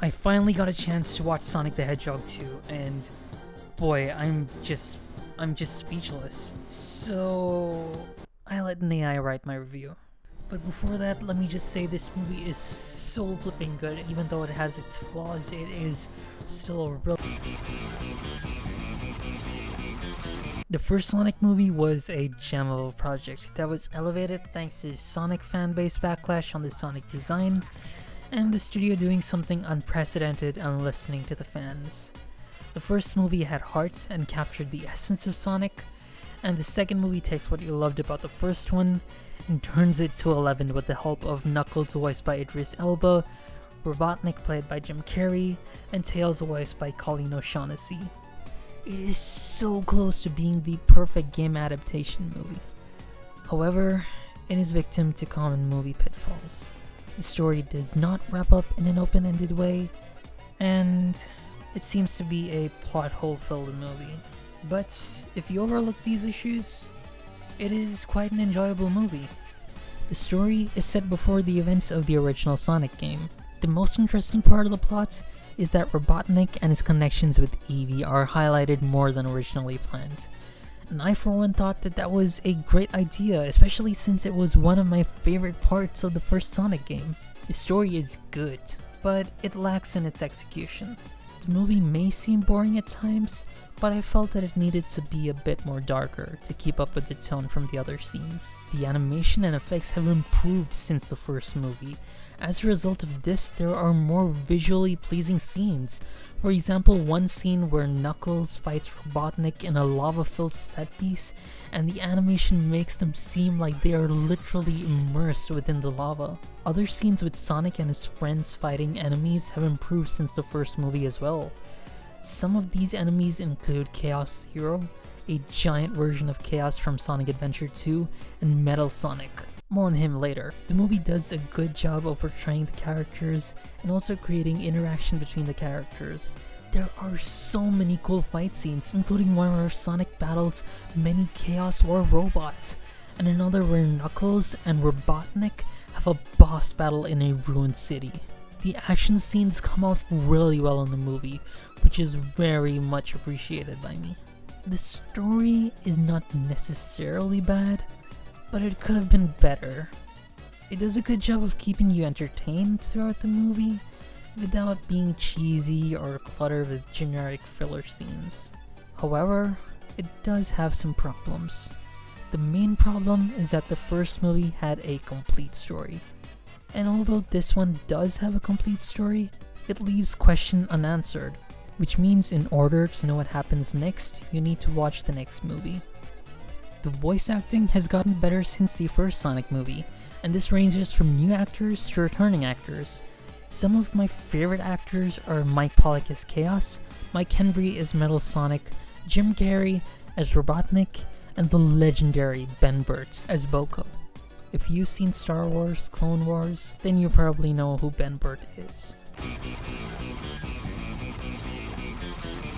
I finally got a chance to watch Sonic the Hedgehog 2, and boy, I'm just speechless. So I let an AI write my review. But before that, let me just say this movie is so flipping good. Even though it has its flaws, it is still a real... The first Sonic movie was a gem of a project that was elevated thanks to Sonic fanbase backlash on the Sonic design, and the studio doing something unprecedented and listening to the fans. The first movie had heart and captured the essence of Sonic, and the second movie takes what you loved about the first one and turns it to 11 with the help of Knuckles voiced by Idris Elba, Robotnik played by Jim Carrey, and Tails voiced by Colleen. It is so close to being the perfect game adaptation movie. However, it is victim to common movie pitfalls. The story does not wrap up in an open-ended way, and it seems to be a plot hole-filled movie. But if you overlook these issues, it is quite an enjoyable movie. The story is set before the events of the original Sonic game. The most interesting part of the plot is that Robotnik and his connections with Eevee are highlighted more than originally planned. And I for one thought that was a great idea, especially since it was one of my favorite parts of the first Sonic game. The story is good, but it lacks in its execution. The movie may seem boring at times, but I felt that it needed to be a bit more darker to keep up with the tone from the other scenes. The animation and effects have improved since the first movie. As a result of this, there are more visually pleasing scenes. For example, one scene where Knuckles fights Robotnik in a lava-filled set piece, and the animation makes them seem like they are literally immersed within the lava. Other scenes with Sonic and his friends fighting enemies have improved since the first movie as well. Some of these enemies include Chaos Zero, a giant version of Chaos from Sonic Adventure 2, and Metal Sonic. More on him later. The movie does a good job of portraying the characters and also creating interaction between the characters. There are so many cool fight scenes, including one where Sonic battles many Chaos War robots, and another where Knuckles and Robotnik have a boss battle in a ruined city. The action scenes come off really well in the movie, which is very much appreciated by me. The story is not necessarily bad, but it could have been better. It does a good job of keeping you entertained throughout the movie, without being cheesy or cluttered with generic filler scenes. However, it does have some problems. The main problem is that the first movie had a complete story. And although this one does have a complete story, it leaves questions unanswered, which means in order to know what happens next, you need to watch the next movie. The voice acting has gotten better since the first Sonic movie, and this ranges from new actors to returning actors. Some of my favorite actors are Mike Pollock as Chaos, Mike Henry as Metal Sonic, Jim Carrey as Robotnik, and the legendary Ben Burtt as Boko. If you've seen Star Wars Clone Wars, then you probably know who Ben Burtt is.